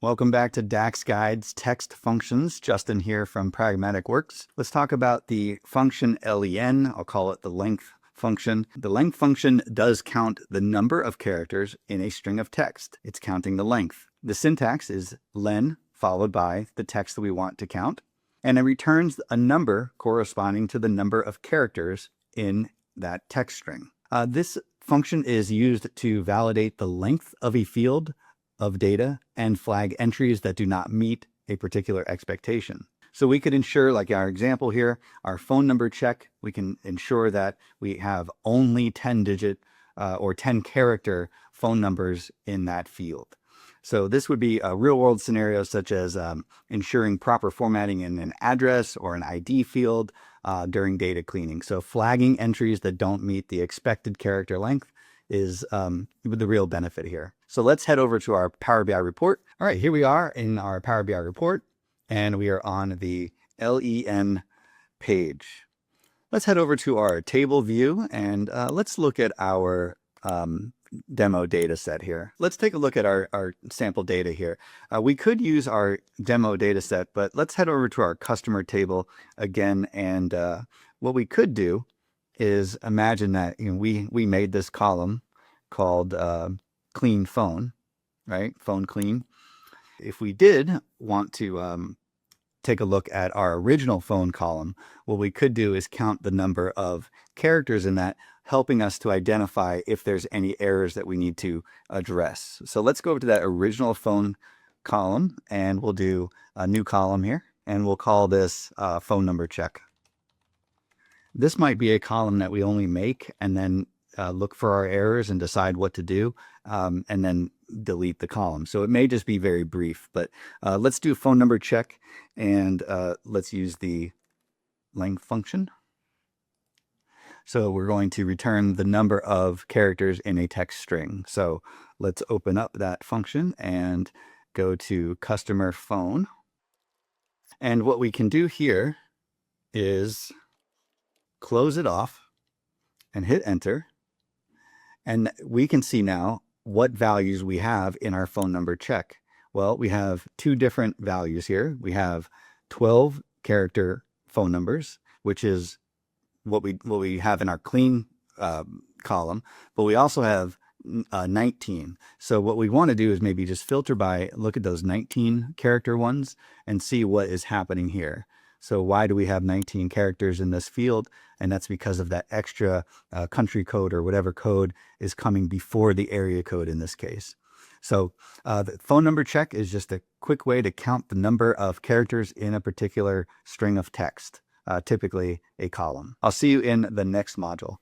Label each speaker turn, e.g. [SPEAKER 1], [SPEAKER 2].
[SPEAKER 1] Welcome back to DAX Guides Text Functions. Justin here from Pragmatic Works. Let's talk about the function LEN. I'll call it the length function. The length function does count the number of characters in a string of text. It's counting the length. The syntax is len followed by the text that we want to count, and it returns a number corresponding to the number of characters in that text string. This function is used to validate the length of a field of data and flag entries that do not meet a particular expectation. So we could ensure, like our example here, our phone number check, we can ensure that we have only 10-digit or 10-character phone numbers in that field. So this would be a real-world scenario such as ensuring proper formatting in an address or an ID field during data cleaning. So flagging entries that don't meet the expected character length is the real benefit here. So let's head over to our Power BI report. All right, here we are in our Power BI report, and we are on the LEN page. Let's head over to our table view, and let's look at our demo data set here. Let's take a look at our sample data here. We could use our demo data set, but let's head over to our customer table again. And what we could do is imagine that we made this column called clean phone, right? Phone clean. If we did want to take a look at our original phone column, what we could do is count the number of characters in that, helping us to identify if there's any errors that we need to address. So let's go over to that original phone column, and we'll do a new column here, and we'll call this phone number check. This might be a column that we only make and then look for our errors and decide what to do, and then delete the column. So it may just be very brief, but let's do phone number check, and let's use the length function. So we're going to return the number of characters in a text string. So let's open up that function and go to customer phone. And what we can do here is close it off and hit enter. And we can see now what values we have in our phone number check. Well, we have two different values here. We have 12 character phone numbers, which is what we have in our clean column, but we also have 19. So what we want to do is maybe just filter by, look at those 19 character ones and see what is happening here. So why do we have 19 characters in this field? And that's because of that extra country code or whatever code is coming before the area code in this case. So the phone number check is just a quick way to count the number of characters in a particular string of text, typically a column. I'll see you in the next module.